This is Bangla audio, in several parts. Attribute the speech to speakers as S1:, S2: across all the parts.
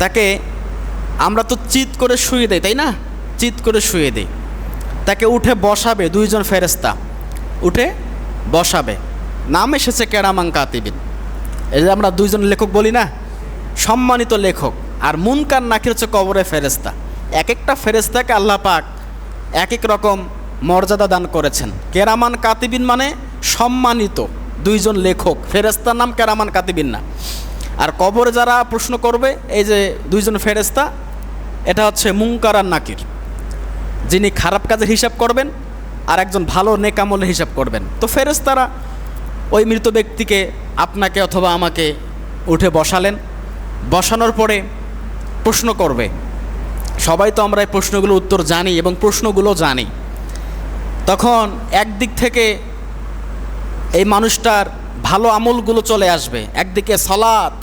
S1: তাকে আমরা তো চিৎ করে শুয়ে দেই, তাই না? চিৎ করে শুয়ে দেই। তাকে উঠে বসাবে দুইজন ফেরেশতা, উঠে বসাবে। নাম এসেছে কেরামান কাতিবিন। এই যে আমরা দুইজন লেখক বলি না, সম্মানিত লেখক। আর মুনকার নাকির হচ্ছে কবরে ফেরেশতা। এক একটা ফেরেশতাকে আল্লাহ পাক এক এক রকম মর্যাদা দান করেছেন। কেরামান কাতিবিন মানে সম্মানিত দুইজন লেখক, ফেরেশতার নাম কেরামান কাতিবিন না। আর কবরে যারা প্রশ্ন করবে, এই যে দুইজন ফেরেশতা, এটা হচ্ছে মুনকার আর নাকির, যিনি খারাপ কাজের হিসাব করবেন আর একজন ভালো নেকামলের হিসাব করবেন। তো ফেরেশতারা ওই মৃত ব্যক্তিকে, আপনাকে অথবা আমাকে উঠে বসালেন। বসানোর পরে প্রশ্ন করবে। সবাই তো আমরা এই প্রশ্নগুলো উত্তর জানি এবং প্রশ্নগুলো জানি। তখন একদিক থেকে এই মানুষটার ভালো আমলগুলো চলে আসবে, একদিকে সালাত,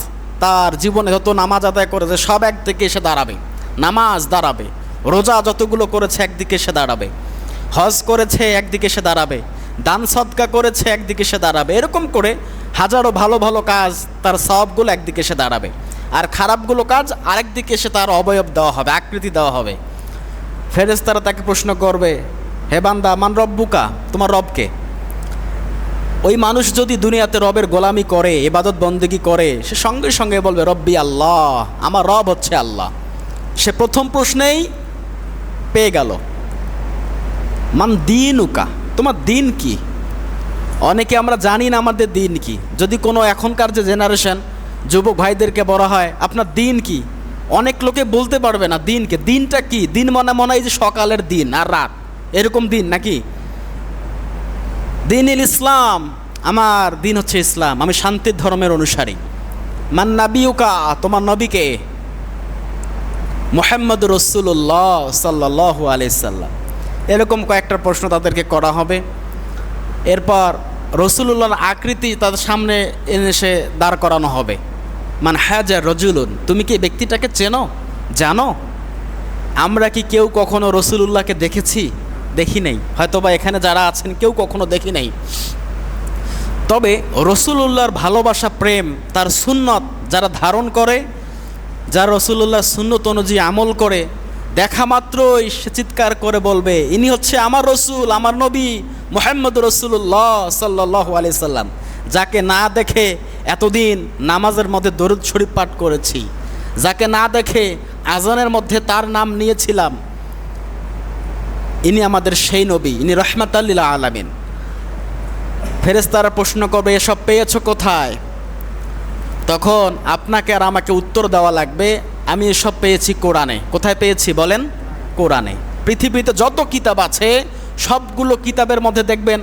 S1: তার জীবনে যত নামাজ আদায় করেছে সব একদিকে এসে দাঁড়াবে, নামাজ দাঁড়াবে, রোজা যতগুলো করেছে একদিকে এসে দাঁড়াবে, হজ করেছে একদিকে এসে দাঁড়াবে, দান সদকা করেছে একদিকে এসে দাঁড়াবে। এরকম করে হাজারো ভালো ভালো কাজ, তার সবগুলো একদিকে এসে দাঁড়াবে। আর খারাপগুলো কাজ আরেক দিকে এসে তার অবয়ব দেওয়া হবে, আকৃতি দেওয়া হবে। ফেরেশতারা তাকে প্রশ্ন করবে, হে বান্দা, মান রব্বুকা, তোমার রবকে? ওই মানুষ যদি দুনিয়াতে রবের গোলামি করে, ইবাদত বন্দেগী করে, সে সঙ্গে সঙ্গে বলবে রব্বি আল্লাহ, আমার রব হচ্ছে আল্লাহ। সে প্রথম প্রশ্নেই পেয়ে গেল। মান দিনুকা, তোমার দিন কি? অনেকে আমরা জানি না আমাদের দিন কি। যদি কোনো এখনকার যে জেনারেশন যুবক ভাইদেরকে বলা হয় আপনার দিন কি, অনেক লোকে বলতে পারবে না দিনকে। দিনটা কি? দিন মনে হয় যে সকালের দিন আর রাত, এরকম দিন নাকি? দিন ইসলাম, আমার দিন হচ্ছে ইসলাম, আমি শান্তির ধর্মের অনুসারী। মান নাবিউকা, তোমার নবীকে? মুহাম্মদ রাসূলুল্লাহ সাল্লাল্লাহু আলাইহি সাল্লাম। এরকম কয়েকটা প্রশ্ন তাদেরকে করা হবে। এরপর রাসূলুল্লাহর আকৃতি তাদের সামনে এসে দাঁড় করানো হবে। মান হাজা রাজুলুন, তুমি কি ব্যক্তিটাকে চেনো, জানো? আমরা কি কেউ কখনো রাসূলুল্লাহকে দেখেছি? দেখি নাই। হয়তোবা এখানে যারা আছেন কেউ কখনো দেখি নাই। তবে রাসূলুল্লাহর ভালোবাসা, প্রেম, তার সুন্নত যারা ধারণ করে, যারা রাসূলুল্লাহর সুন্নত অনুযায়ী আমল করে, দেখা মাত্রই সে চিৎকার করে বলবে ইনি হচ্ছে আমার রসুল, আমার নবী মুহাম্মদ রাসূলুল্লাহ সাল্লাল্লাহু আলাইহি সাল্লাম, যাকে না দেখে এতদিন নামাজের মধ্যে দরুদ শরীফ পাঠ করেছি, যাকে না দেখে আজানের মধ্যে তার নাম নিয়েছিলাম, ইনি আমাদের সেই নবী, ইনি রাহমাতাল লিল আলামিন। ফেরেশতারা প্রশ্ন করবে এসব পেয়েছো কোথায়? তখন আপনাকে আর আমাকে উত্তর দেওয়া লাগবে আমি এসব পেয়েছি কোরআনে। কোথায় পেয়েছি বলেন? কোরআনে। পৃথিবীতে যত কিতাব আছে সবগুলো কিতাবের মধ্যে দেখবেন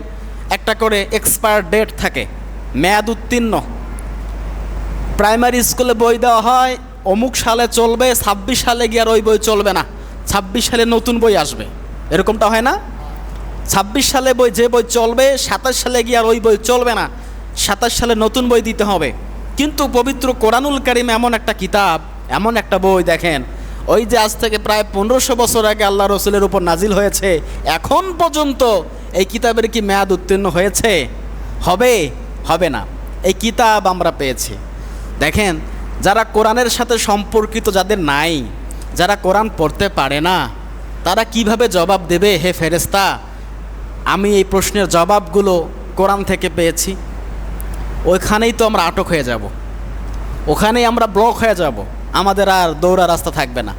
S1: একটা করে এক্সপায়ার ডেট থাকে, মেয়াদ উত্তীর্ণ। প্রাইমারি স্কুলে বই দেওয়া হয় অমুক সালে চলবে, 26 সালে গিয়ে আর ওই বই চলবে না, 26 সালে নতুন বই আসবে, এরকমটা হয় না? 26 সালে বই, যে বই চলবে 27 সালে গিয়ে আর ওই বই চলবে না, 27 সালে নতুন বই দিতে হবে। কিন্তু পবিত্র কোরআনুল কারীম এমন একটা কিতাব, এমন একটা বই, দেখেন ওই যে আজ থেকে প্রায় 1500 বছর আগে আল্লাহ রসুলের উপর নাজিল হয়েছে, এখন পর্যন্ত এই কিতাবের কি মেয়াদ উত্তীর্ণ হয়েছে? হবে? হবে না। এই কিতাব আমরা পেয়েছি। দেখেন, যারা কোরআনের সাথে সম্পর্কিত যাদের নাই, যারা কোরআন পড়তে পারে না, তারা কিভাবে জবাব দেবে? হে ফেরেশতা, আমি এই প্রশ্নের জবাবগুলো কোরআন থেকে পেয়েছি। ওইখানেই তো আমরা আটক হয়ে যাব, ওখানেই আমরা ব্লক হয়ে যাব, আমাদের আর দৌড়া রাস্তা থাকবে না।